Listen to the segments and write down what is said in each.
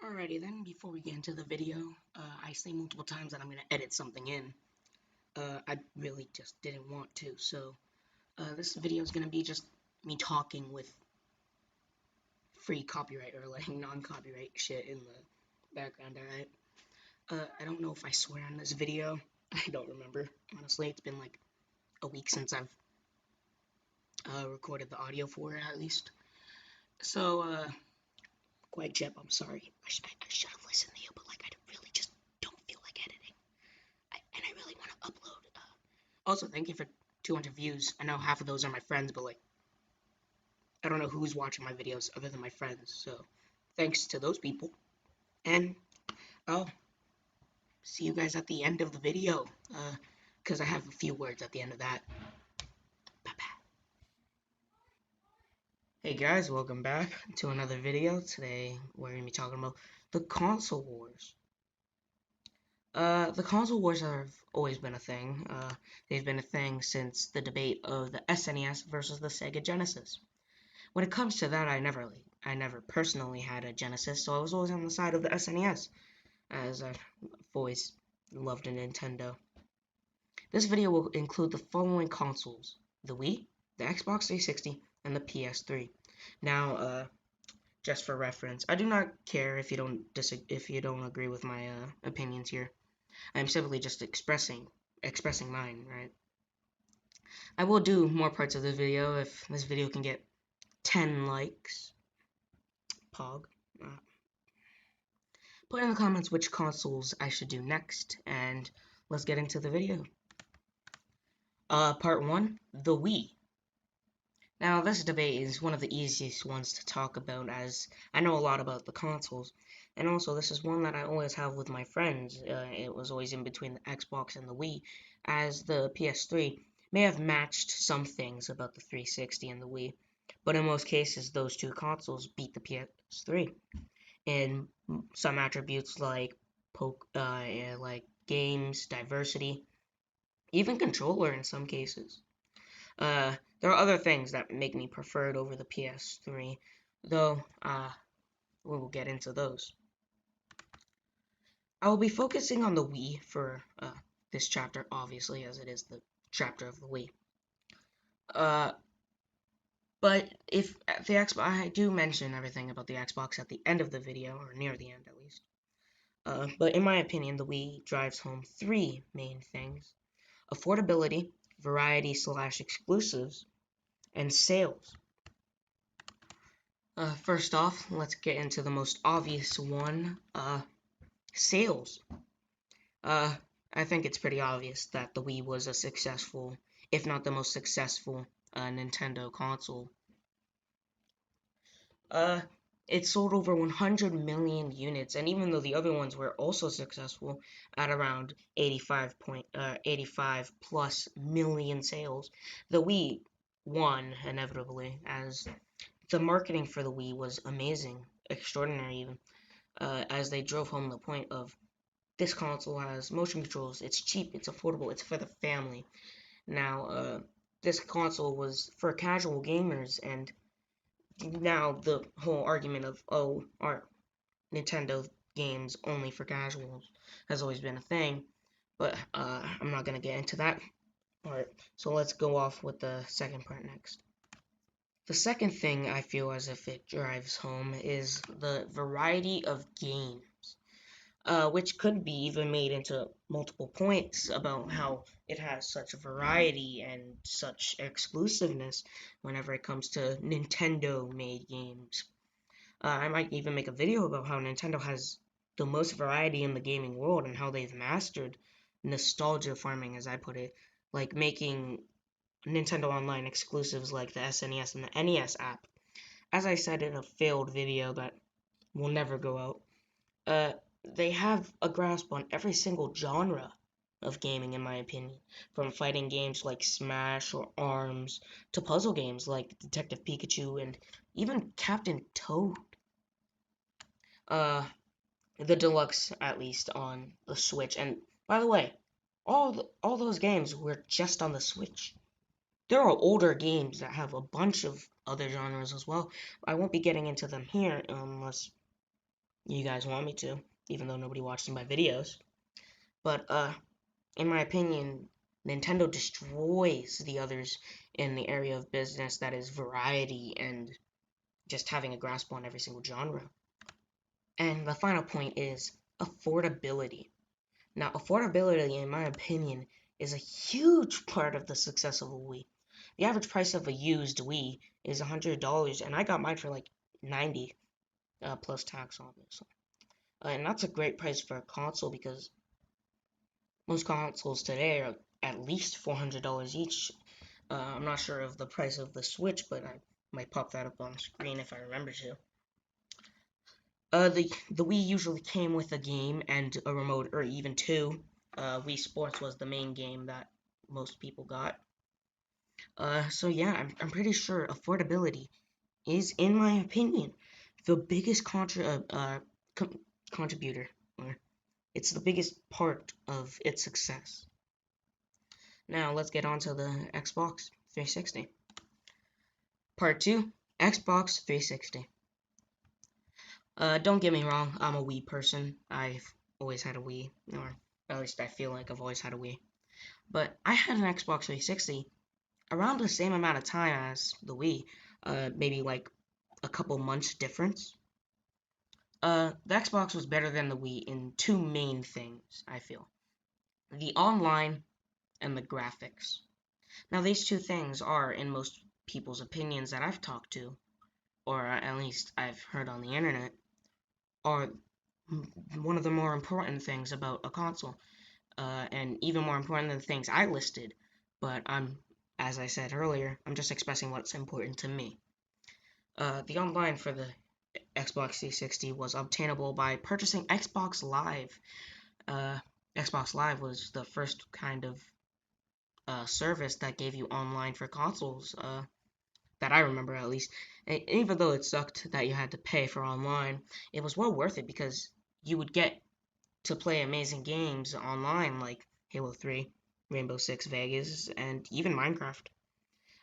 Alrighty then, before we get into the video, I say multiple times that I'm going to edit something in. I really just didn't want to, so this video is going to be just me talking with free copyright or like non-copyright shit in the background, alright? I don't know if I swear on this video. I don't remember. Honestly, it's been like a week since I've recorded the audio for it, at least. So, quite Jeb, I'm sorry. I should have listened to you, but like I really just don't feel like editing. And I really want to upload. Also, thank you for 200 views. I know half of those are my friends, but like I don't know who's watching my videos other than my friends. So thanks to those people. And I'll see you guys at the end of the video. Because I have a few words at the end of that. Bye-bye. Hey guys, welcome back to another video. Today we're going to be talking about the console wars. The console wars have always been a thing. They've been a thing since the debate of the SNES versus the Sega Genesis. When it comes to that, I never personally had a Genesis, so I was always on the side of the SNES, as I've always loved a Nintendo. This video will include the following consoles: the Wii, the Xbox 360, and the PS3. Now, just for reference, I do not care if you don't agree with my opinions here. I'm simply just expressing mine, right? I will do more parts of this video if this video can get 10 likes. Pog. Put in the comments which consoles I should do next, and let's get into the video. Part 1, the Wii. Now, this debate is one of the easiest ones to talk about, as I know a lot about the consoles, and also this is one that I always have with my friends. It was always in between the Xbox and the Wii, as the PS3 may have matched some things about the 360 and the Wii, but in most cases, those two consoles beat the PS3 in some attributes like games, diversity, even controller in some cases. There are other things that make me prefer it over the PS3, though we will get into those. I will be focusing on the Wii for this chapter, obviously, as it is the chapter of the Wii. But if the Xbox, I do mention everything about the Xbox at the end of the video, or near the end at least. But in my opinion, the Wii drives home three main things: affordability, variety/exclusives, and sales. First off, let's get into the most obvious one, sales. I think it's pretty obvious that the Wii was a successful, if not the most successful, Nintendo console. It sold over 100 million units, and even though the other ones were also successful at around 85 plus million sales, the Wii won inevitably, as the marketing for the Wii was amazing, extraordinary even, as they drove home the point of this console has motion controls, it's cheap, it's affordable, it's for the family. Now, this console was for casual gamers, and now the whole argument of, oh, are Nintendo games only for casuals has always been a thing, but I'm not going to get into that part, so let's go off with the second part next. The second thing I feel as if it drives home is the variety of games. Which could be even made into multiple points about how it has such variety and such exclusiveness whenever it comes to Nintendo-made games. I might even make a video about how Nintendo has the most variety in the gaming world and how they've mastered nostalgia farming, as I put it, like making Nintendo Online exclusives like the SNES and the NES app. As I said in a failed video that will never go out, they have a grasp on every single genre of gaming, in my opinion, from fighting games like Smash or ARMS to puzzle games like Detective Pikachu and even Captain Toad. The deluxe, at least, on the Switch. And by the way, all those games were just on the Switch. There are older games that have a bunch of other genres as well. I won't be getting into them here unless you guys want me to, even though nobody watches my videos. But in my opinion, Nintendo destroys the others in the area of business that is variety and just having a grasp on every single genre. And the final point is affordability. Now, affordability, in my opinion, is a huge part of the success of a Wii. The average price of a used Wii is $100, and I got mine for like 90 plus tax, obviously. And that's a great price for a console because most consoles today are at least $400 each. I'm not sure of the price of the Switch, but I might pop that up on the screen if I remember to. The Wii usually came with a game and a remote, or even two. Wii Sports was the main game that most people got. So yeah, I'm pretty sure affordability is, in my opinion, the biggest contributor, or it's the biggest part of its success. Now let's get on to the Xbox 360. Part 2, Xbox 360. Don't get me wrong, I'm a Wii person. I've always had a Wii, or at least I feel like I've always had a Wii. But I had an Xbox 360 around the same amount of time as the Wii, maybe like a couple months difference. The Xbox was better than the Wii in two main things, I feel. The online and the graphics. Now, these two things are, in most people's opinions that I've talked to, or at least I've heard on the internet, are one of the more important things about a console, and even more important than the things I listed. But as I said earlier, I'm just expressing what's important to me. The online for the Xbox 360 was obtainable by purchasing Xbox Live. Xbox Live was the first kind of service that gave you online for consoles, that I remember at least. And even though it sucked that you had to pay for online, it was well worth it because you would get to play amazing games online like Halo 3, Rainbow Six Vegas, and even Minecraft.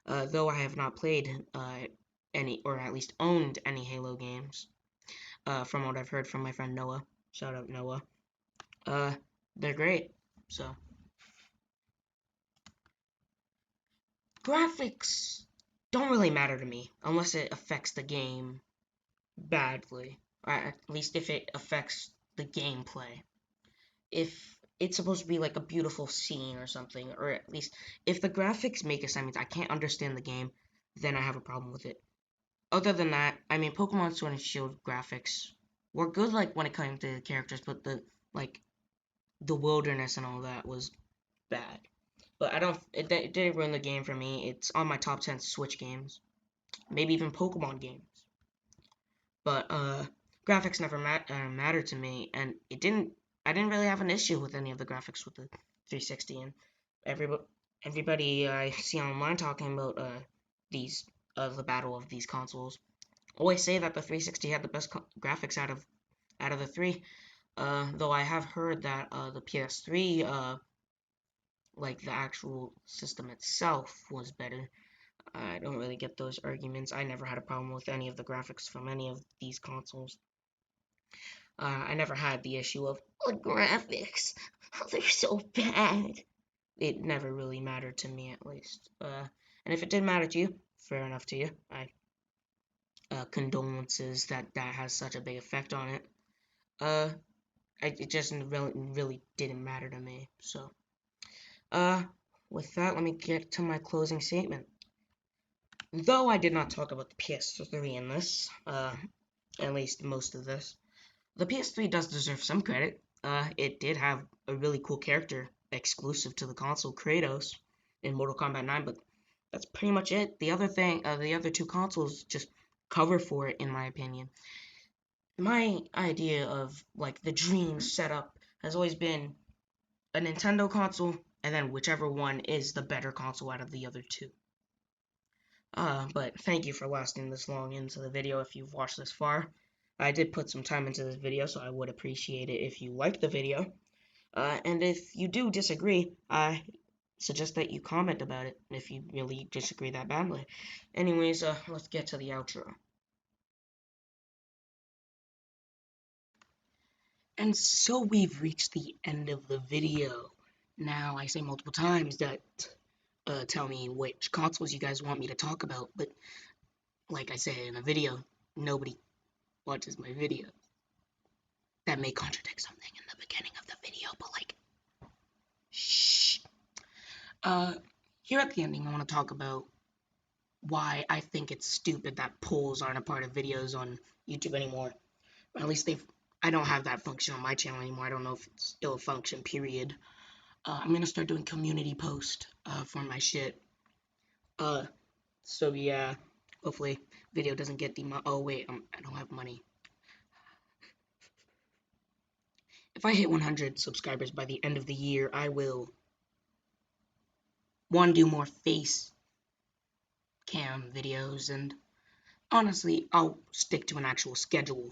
Though I have not played any, or at least owned any Halo games, from what I've heard from my friend Noah. Shout out Noah. Uh, they're great. So, graphics don't really matter to me unless it affects the game badly, or at least if it affects the gameplay. If it's supposed to be like a beautiful scene or something, or at least if the graphics make it sound means I can't understand the game, then I have a problem with it. Other than that, I mean, Pokemon Sword and Shield graphics were good, like when it came to the characters, but like the wilderness and all that was bad. But I don't. It didn't ruin the game for me. It's on my top 10 Switch games, maybe even Pokemon games. But graphics never mattered to me, and it didn't. I didn't really have an issue with any of the graphics with the 360, and everybody I see online talking about these the battle of these consoles always say that the 360 had the best graphics out of the three. Though I have heard that the PS3, like the actual system itself, was better. I don't really get those arguments. I never had a problem with any of the graphics from any of these consoles. I never had the issue of the graphics. Oh, they're so bad. It never really mattered to me, at least. And if it did matter to you, fair enough to you. I condolences that that has such a big effect on it. Uh, it just really didn't matter to me. So, uh, with that, let me get to my closing statement. Though I did not talk about the PS3 in this, at least most of this, the PS3 does deserve some credit. It did have a really cool character exclusive to the console, Kratos, in Mortal Kombat 9, but that's pretty much it. The other two consoles just cover for it, in my opinion. My idea of like the dream setup has always been a Nintendo console, and then whichever one is the better console out of the other two. But thank you for lasting this long into the video if you've watched this far. I did put some time into this video, so I would appreciate it if you liked the video. And if you do disagree, I suggest that you comment about it if you really disagree that badly. Anyways, let's get to the outro. And so we've reached the end of the video. Now, I say multiple times that tell me which consoles you guys want me to talk about, but like I said in the video, nobody watches my video. That may contradict something in the beginning of the video, but like, shh. Here at the ending, I want to talk about why I think it's stupid that polls aren't a part of videos on YouTube anymore. Or at least I don't have that function on my channel anymore. I don't know if it's still a function, period. I'm gonna start doing community post for my shit. So yeah, hopefully video doesn't get oh wait, I don't have money. If I hit 100 subscribers by the end of the year, I will do more face cam videos, and honestly, I'll stick to an actual schedule.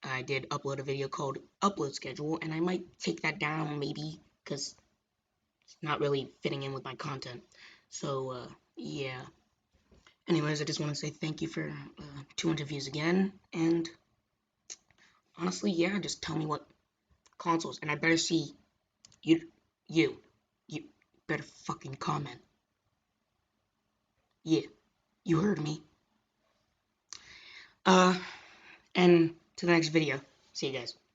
I did upload a video called Upload Schedule, and I might take that down maybe because it's not really fitting in with my content. So yeah. Anyways, I just want to say thank you for 200 views again, and honestly, yeah, just tell me what consoles, and I better see you, you, you better fucking comment. Yeah, you heard me. And to the next video. See you guys.